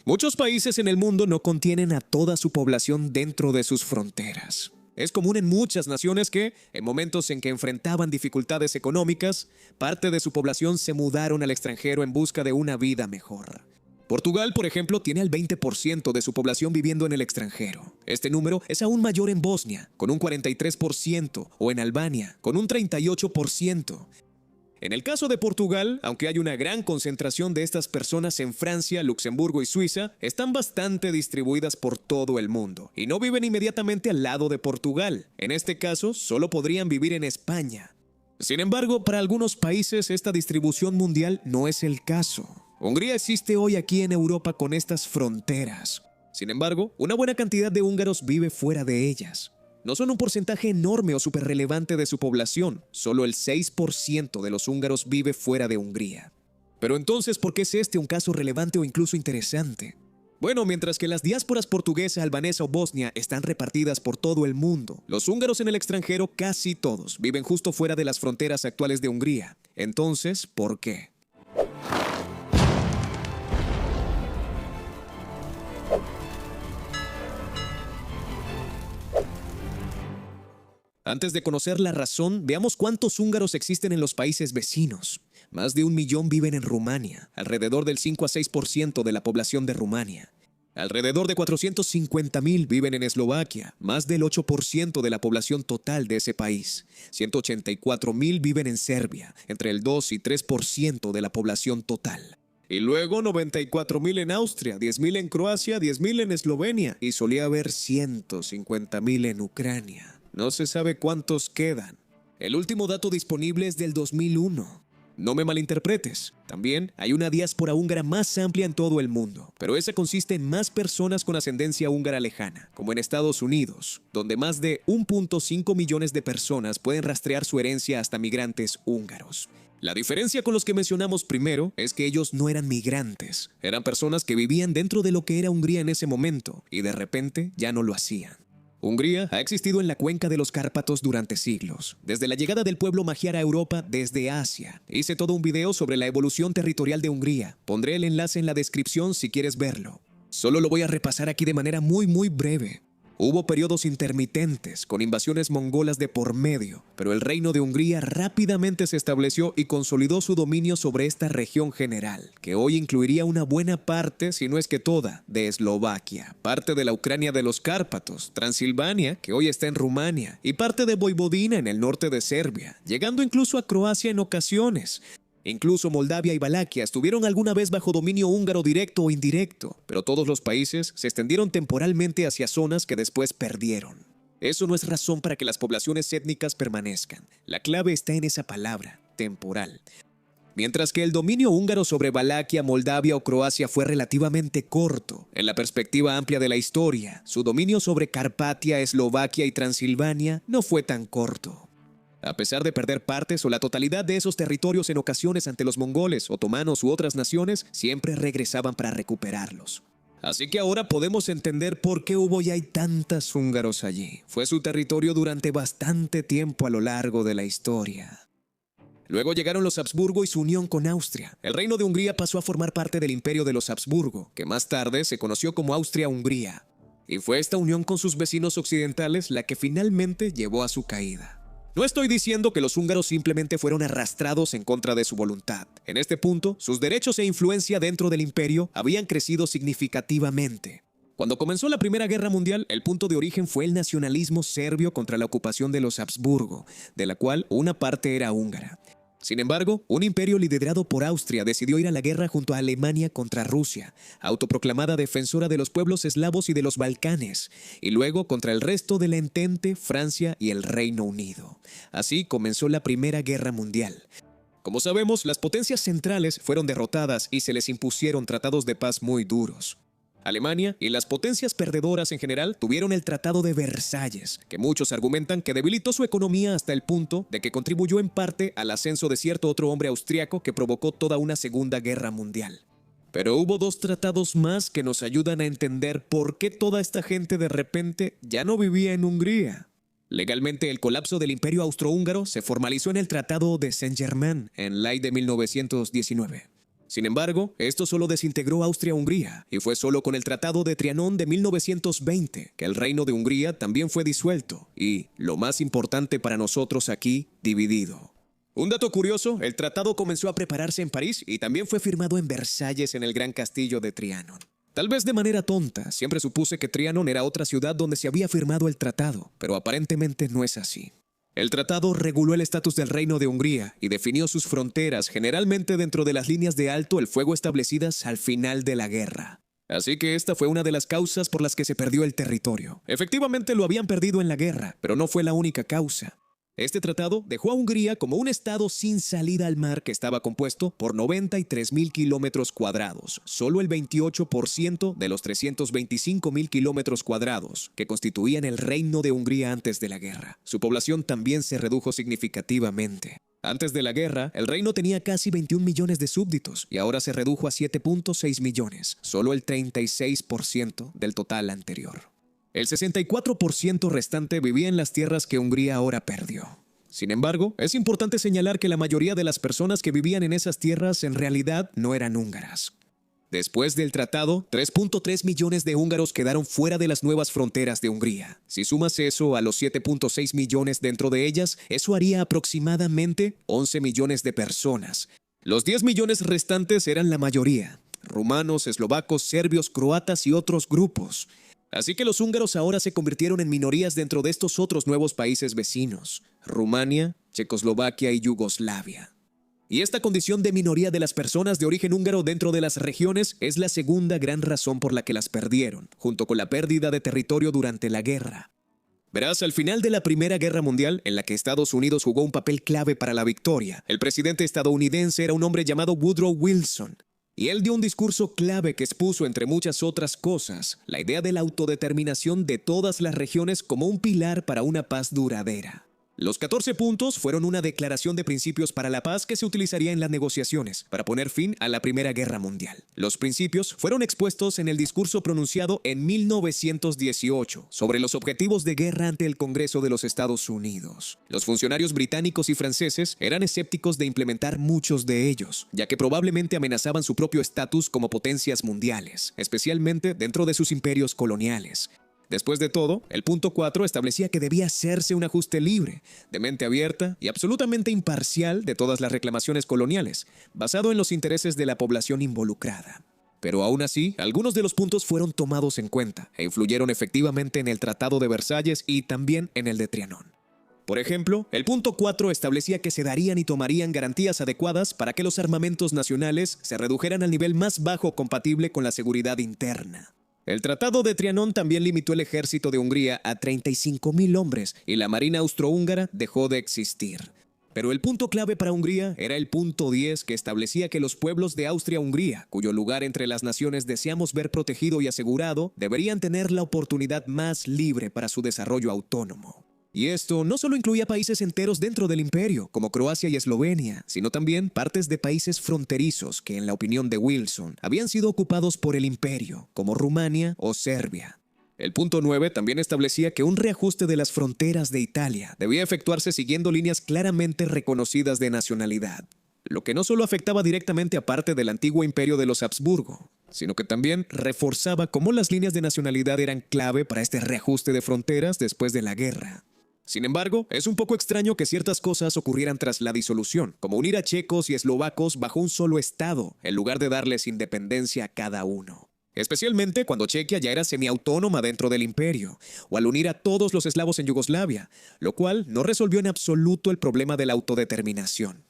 Muchos países en el mundo no contienen a toda su población dentro de sus fronteras. Es común en muchas naciones que, en momentos en que enfrentaban dificultades económicas, parte de su población se mudaron al extranjero en busca de una vida mejor. Portugal, por ejemplo, tiene al 20% de su población viviendo en el extranjero. Este número es aún mayor en Bosnia, con un 43%, o en Albania, con un 38%. En el caso de Portugal, aunque hay una gran concentración de estas personas en Francia, Luxemburgo y Suiza, están bastante distribuidas por todo el mundo y no viven inmediatamente al lado de Portugal. En este caso, solo podrían vivir en España. Sin embargo, para algunos países esta distribución mundial no es el caso. Hungría existe hoy aquí en Europa con estas fronteras. Sin embargo, una buena cantidad de húngaros vive fuera de ellas. No son un porcentaje enorme o superrelevante de su población, solo el 6% de los húngaros vive fuera de Hungría. Pero entonces, ¿por qué es este un caso relevante o incluso interesante? Bueno, mientras que las diásporas portuguesa, albanesa o bosnia están repartidas por todo el mundo, los húngaros en el extranjero, casi todos, viven justo fuera de las fronteras actuales de Hungría. Entonces, ¿por qué? Antes de conocer la razón, veamos cuántos húngaros existen en los países vecinos. Más de 1 millón viven en Rumania, alrededor del 5 a 6% de la población de Rumania. Alrededor de 450,000 viven en Eslovaquia, más del 8% de la población total de ese país. 184,000 viven en Serbia, entre el 2 y 3% de la población total. Y luego 94,000 en Austria, 10,000 en Croacia, 10,000 en Eslovenia y solía haber 150,000 en Ucrania. No se sabe cuántos quedan. El último dato disponible es del 2001. No me malinterpretes. También hay una diáspora húngara más amplia en todo el mundo, pero esa consiste en más personas con ascendencia húngara lejana, como en Estados Unidos, donde más de 1.5 millones de personas pueden rastrear su herencia hasta migrantes húngaros. La diferencia con los que mencionamos primero es que ellos no eran migrantes, eran personas que vivían dentro de lo que era Hungría en ese momento y de repente ya no lo hacían. Hungría ha existido en la cuenca de los Cárpatos durante siglos, desde la llegada del pueblo magiar a Europa desde Asia. Hice todo un video sobre la evolución territorial de Hungría. Pondré el enlace en la descripción si quieres verlo. Solo lo voy a repasar aquí de manera muy breve. Hubo periodos intermitentes, con invasiones mongolas de por medio, pero el reino de Hungría rápidamente se estableció y consolidó su dominio sobre esta región general, que hoy incluiría una buena parte, si no es que toda, de Eslovaquia, parte de la Ucrania de los Cárpatos, Transilvania, que hoy está en Rumania, y parte de Voivodina en el norte de Serbia, llegando incluso a Croacia en ocasiones. Incluso Moldavia y Valaquia estuvieron alguna vez bajo dominio húngaro directo o indirecto, pero todos los países se extendieron temporalmente hacia zonas que después perdieron. Eso no es razón para que las poblaciones étnicas permanezcan. La clave está en esa palabra, temporal. Mientras que el dominio húngaro sobre Valaquia, Moldavia o Croacia fue relativamente corto, en la perspectiva amplia de la historia, su dominio sobre Carpatia, Eslovaquia y Transilvania no fue tan corto. A pesar de perder partes o la totalidad de esos territorios en ocasiones ante los mongoles, otomanos u otras naciones, siempre regresaban para recuperarlos. Así que ahora podemos entender por qué hubo y hay tantos húngaros allí. Fue su territorio durante bastante tiempo a lo largo de la historia. Luego llegaron los Habsburgo y su unión con Austria. El reino de Hungría pasó a formar parte del imperio de los Habsburgo, que más tarde se conoció como Austria-Hungría. Y fue esta unión con sus vecinos occidentales la que finalmente llevó a su caída. No estoy diciendo que los húngaros simplemente fueron arrastrados en contra de su voluntad. En este punto, sus derechos e influencia dentro del imperio habían crecido significativamente. Cuando comenzó la Primera Guerra Mundial, el punto de origen fue el nacionalismo serbio contra la ocupación de los Habsburgo, de la cual una parte era húngara. Sin embargo, un imperio liderado por Austria decidió ir a la guerra junto a Alemania contra Rusia, autoproclamada defensora de los pueblos eslavos y de los Balcanes, y luego contra el resto de la Entente, Francia y el Reino Unido. Así comenzó la Primera Guerra Mundial. Como sabemos, las potencias centrales fueron derrotadas y se les impusieron tratados de paz muy duros. Alemania y las potencias perdedoras en general tuvieron el Tratado de Versalles, que muchos argumentan que debilitó su economía hasta el punto de que contribuyó en parte al ascenso de cierto otro hombre austriaco que provocó toda una Segunda Guerra Mundial. Pero hubo 2 tratados más que nos ayudan a entender por qué toda esta gente de repente ya no vivía en Hungría. Legalmente, el colapso del Imperio Austrohúngaro se formalizó en el Tratado de Saint-Germain en Ley de 1919. Sin embargo, esto solo desintegró Austria-Hungría, y fue solo con el Tratado de Trianón de 1920 que el Reino de Hungría también fue disuelto y, lo más importante para nosotros aquí, dividido. Un dato curioso, el tratado comenzó a prepararse en París y también fue firmado en Versalles en el Gran Castillo de Trianon. Tal vez de manera tonta, siempre supuse que Trianon era otra ciudad donde se había firmado el tratado, pero aparentemente no es así. El tratado reguló el estatus del Reino de Hungría y definió sus fronteras generalmente dentro de las líneas de alto el fuego establecidas al final de la guerra. Así que esta fue una de las causas por las que se perdió el territorio. Efectivamente lo habían perdido en la guerra, pero no fue la única causa. Este tratado dejó a Hungría como un estado sin salida al mar que estaba compuesto por 93.000 kilómetros cuadrados, solo el 28% de los 325.000 kilómetros cuadrados que constituían el Reino de Hungría antes de la guerra. Su población también se redujo significativamente. Antes de la guerra, el reino tenía casi 21 millones de súbditos y ahora se redujo a 7.6 millones, solo el 36% del total anterior. El 64% restante vivía en las tierras que Hungría ahora perdió. Sin embargo, es importante señalar que la mayoría de las personas que vivían en esas tierras en realidad no eran húngaras. Después del tratado, 3.3 millones de húngaros quedaron fuera de las nuevas fronteras de Hungría. Si sumas eso a los 7.6 millones dentro de ellas, eso haría aproximadamente 11 millones de personas. Los 10 millones restantes eran la mayoría: rumanos, eslovacos, serbios, croatas y otros grupos. Así que los húngaros ahora se convirtieron en minorías dentro de estos otros nuevos países vecinos: Rumania, Checoslovaquia y Yugoslavia. Y esta condición de minoría de las personas de origen húngaro dentro de las regiones es la segunda gran razón por la que las perdieron, junto con la pérdida de territorio durante la guerra. Verás, al final de la Primera Guerra Mundial, en la que Estados Unidos jugó un papel clave para la victoria, el presidente estadounidense era un hombre llamado Woodrow Wilson. Y él dio un discurso clave que expuso, entre muchas otras cosas, la idea de la autodeterminación de todas las regiones como un pilar para una paz duradera. Los 14 puntos fueron una declaración de principios para la paz que se utilizaría en las negociaciones para poner fin a la Primera Guerra Mundial. Los principios fueron expuestos en el discurso pronunciado en 1918 sobre los objetivos de guerra ante el Congreso de los Estados Unidos. Los funcionarios británicos y franceses eran escépticos de implementar muchos de ellos, ya que probablemente amenazaban su propio estatus como potencias mundiales, especialmente dentro de sus imperios coloniales. Después de todo, el punto 4 establecía que debía hacerse un ajuste libre, de mente abierta y absolutamente imparcial de todas las reclamaciones coloniales, basado en los intereses de la población involucrada. Pero aún así, algunos de los puntos fueron tomados en cuenta e influyeron efectivamente en el Tratado de Versalles y también en el de Trianón. Por ejemplo, el punto 4 establecía que se darían y tomarían garantías adecuadas para que los armamentos nacionales se redujeran al nivel más bajo compatible con la seguridad interna. El Tratado de Trianón también limitó el ejército de Hungría a 35.000 hombres y la marina austrohúngara dejó de existir. Pero el punto clave para Hungría era el punto 10, que establecía que los pueblos de Austria-Hungría, cuyo lugar entre las naciones deseamos ver protegido y asegurado, deberían tener la oportunidad más libre para su desarrollo autónomo. Y esto no solo incluía países enteros dentro del imperio, como Croacia y Eslovenia, sino también partes de países fronterizos que, en la opinión de Wilson, habían sido ocupados por el imperio, como Rumania o Serbia. El punto 9 también establecía que un reajuste de las fronteras de Italia debía efectuarse siguiendo líneas claramente reconocidas de nacionalidad, lo que no solo afectaba directamente a parte del antiguo imperio de los Habsburgo, sino que también reforzaba cómo las líneas de nacionalidad eran clave para este reajuste de fronteras después de la guerra. Sin embargo, es un poco extraño que ciertas cosas ocurrieran tras la disolución, como unir a checos y eslovacos bajo un solo estado, en lugar de darles independencia a cada uno. Especialmente cuando Chequia ya era semiautónoma dentro del imperio, o al unir a todos los eslavos en Yugoslavia, lo cual no resolvió en absoluto el problema de la autodeterminación.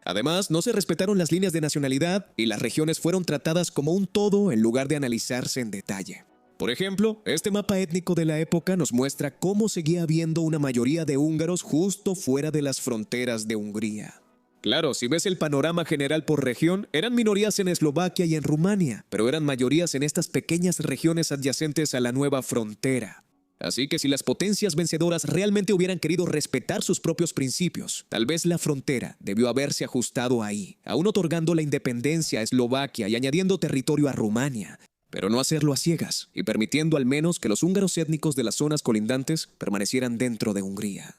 Además, no se respetaron las líneas de nacionalidad y las regiones fueron tratadas como un todo en lugar de analizarse en detalle. Por ejemplo, este mapa étnico de la época nos muestra cómo seguía habiendo una mayoría de húngaros justo fuera de las fronteras de Hungría. Claro, si ves el panorama general por región, eran minorías en Eslovaquia y en Rumania, pero eran mayorías en estas pequeñas regiones adyacentes a la nueva frontera. Así que si las potencias vencedoras realmente hubieran querido respetar sus propios principios, tal vez la frontera debió haberse ajustado ahí, aún otorgando la independencia a Eslovaquia y añadiendo territorio a Rumania, pero no hacerlo a ciegas y permitiendo al menos que los húngaros étnicos de las zonas colindantes permanecieran dentro de Hungría.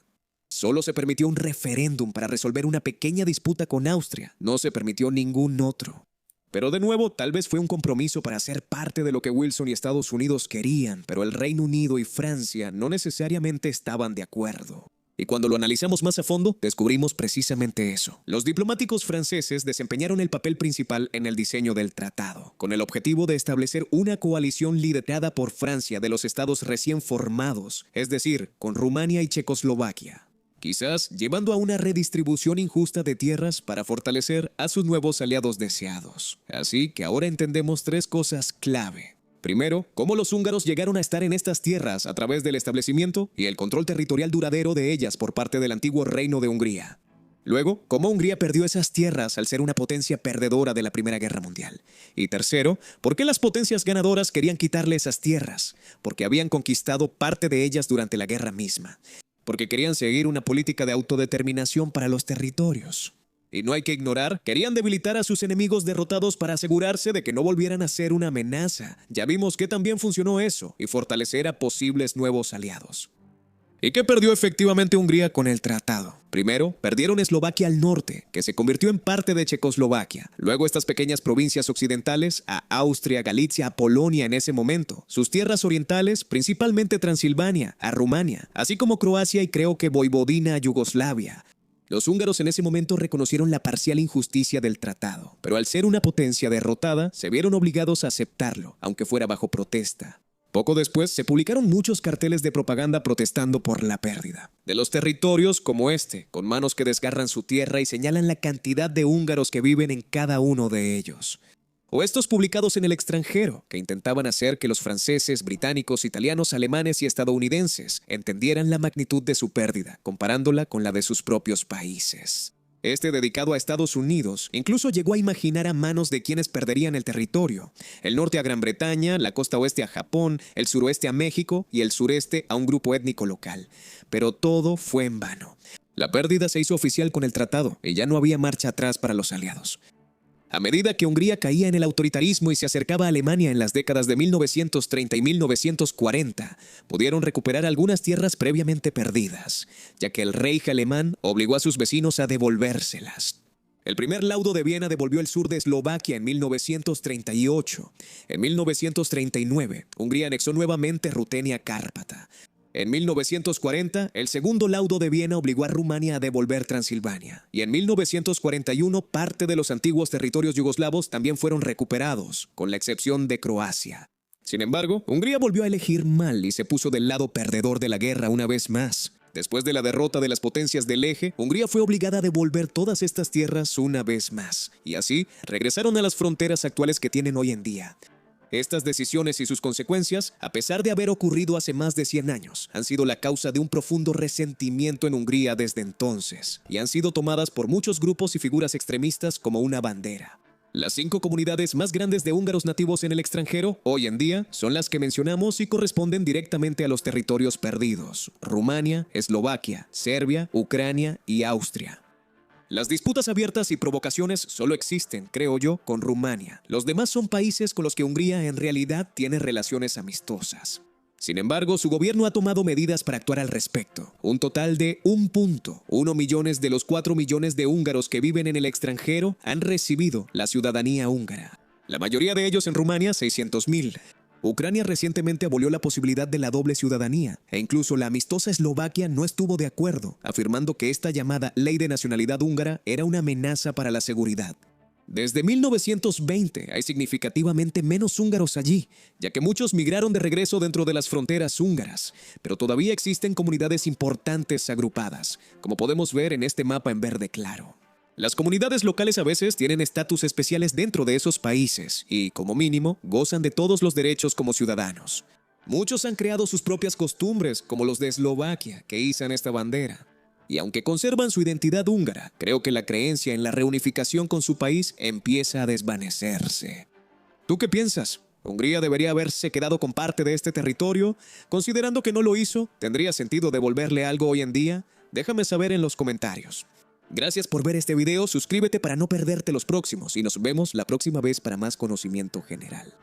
Solo se permitió un referéndum para resolver una pequeña disputa con Austria, no se permitió ningún otro. Pero de nuevo, tal vez fue un compromiso para ser parte de lo que Wilson y Estados Unidos querían, pero el Reino Unido y Francia no necesariamente estaban de acuerdo. Y cuando lo analizamos más a fondo, descubrimos precisamente eso. Los diplomáticos franceses desempeñaron el papel principal en el diseño del tratado, con el objetivo de establecer una coalición liderada por Francia de los estados recién formados, es decir, con Rumania y Checoslovaquia. Quizás llevando a una redistribución injusta de tierras para fortalecer a sus nuevos aliados deseados. Así que ahora entendemos tres cosas clave. Primero, cómo los húngaros llegaron a estar en estas tierras a través del establecimiento y el control territorial duradero de ellas por parte del antiguo Reino de Hungría. Luego, cómo Hungría perdió esas tierras al ser una potencia perdedora de la Primera Guerra Mundial. Y tercero, por qué las potencias ganadoras querían quitarle esas tierras, porque habían conquistado parte de ellas durante la guerra misma. Porque querían seguir una política de autodeterminación para los territorios. Y no hay que ignorar, querían debilitar a sus enemigos derrotados para asegurarse de que no volvieran a ser una amenaza. Ya vimos que también funcionó eso, y fortalecer a posibles nuevos aliados. ¿Y qué perdió efectivamente Hungría con el tratado? Primero, perdieron Eslovaquia al norte, que se convirtió en parte de Checoslovaquia. Luego estas pequeñas provincias occidentales, a Austria, Galicia, a Polonia en ese momento. Sus tierras orientales, principalmente Transilvania, a Rumania, así como Croacia y creo que Voivodina a Yugoslavia. Los húngaros en ese momento reconocieron la parcial injusticia del tratado, pero al ser una potencia derrotada, se vieron obligados a aceptarlo, aunque fuera bajo protesta. Poco después, se publicaron muchos carteles de propaganda protestando por la pérdida de los territorios como este, con manos que desgarran su tierra y señalan la cantidad de húngaros que viven en cada uno de ellos. O estos publicados en el extranjero, que intentaban hacer que los franceses, británicos, italianos, alemanes y estadounidenses entendieran la magnitud de su pérdida, comparándola con la de sus propios países. Este, dedicado a Estados Unidos, incluso llegó a imaginar a manos de quienes perderían el territorio. El norte a Gran Bretaña, la costa oeste a Japón, el suroeste a México y el sureste a un grupo étnico local. Pero todo fue en vano. La pérdida se hizo oficial con el tratado y ya no había marcha atrás para los aliados. A medida que Hungría caía en el autoritarismo y se acercaba a Alemania en las décadas de 1930 y 1940, pudieron recuperar algunas tierras previamente perdidas, ya que el Reich alemán obligó a sus vecinos a devolvérselas. El primer laudo de Viena devolvió el sur de Eslovaquia en 1938. En 1939, Hungría anexó nuevamente Rutenia Cárpata. En 1940, el segundo laudo de Viena obligó a Rumania a devolver Transilvania. Y en 1941, parte de los antiguos territorios yugoslavos también fueron recuperados, con la excepción de Croacia. Sin embargo, Hungría volvió a elegir mal y se puso del lado perdedor de la guerra una vez más. Después de la derrota de las potencias del eje, Hungría fue obligada a devolver todas estas tierras una vez más. Y así, regresaron a las fronteras actuales que tienen hoy en día. Estas decisiones y sus consecuencias, a pesar de haber ocurrido hace más de 100 años, han sido la causa de un profundo resentimiento en Hungría desde entonces, y han sido tomadas por muchos grupos y figuras extremistas como una bandera. Las 5 comunidades más grandes de húngaros nativos en el extranjero, hoy en día, son las que mencionamos y corresponden directamente a los territorios perdidos: Rumania, Eslovaquia, Serbia, Ucrania y Austria. Las disputas abiertas y provocaciones solo existen, creo yo, con Rumania. Los demás son países con los que Hungría en realidad tiene relaciones amistosas. Sin embargo, su gobierno ha tomado medidas para actuar al respecto. Un total de 1.1 millones de los 4 millones de húngaros que viven en el extranjero han recibido la ciudadanía húngara. La mayoría de ellos en Rumania, 600.000. Ucrania recientemente abolió la posibilidad de la doble ciudadanía, e incluso la amistosa Eslovaquia no estuvo de acuerdo, afirmando que esta llamada Ley de Nacionalidad Húngara era una amenaza para la seguridad. Desde 1920 hay significativamente menos húngaros allí, ya que muchos migraron de regreso dentro de las fronteras húngaras, pero todavía existen comunidades importantes agrupadas, como podemos ver en este mapa en verde claro. Las comunidades locales a veces tienen estatus especiales dentro de esos países y, como mínimo, gozan de todos los derechos como ciudadanos. Muchos han creado sus propias costumbres, como los de Eslovaquia, que izan esta bandera. Y aunque conservan su identidad húngara, creo que la creencia en la reunificación con su país empieza a desvanecerse. ¿Tú qué piensas? ¿Hungría debería haberse quedado con parte de este territorio? Considerando que no lo hizo, ¿tendría sentido devolverle algo hoy en día? Déjame saber en los comentarios. Gracias por ver este video, suscríbete para no perderte los próximos y nos vemos la próxima vez para más conocimiento general.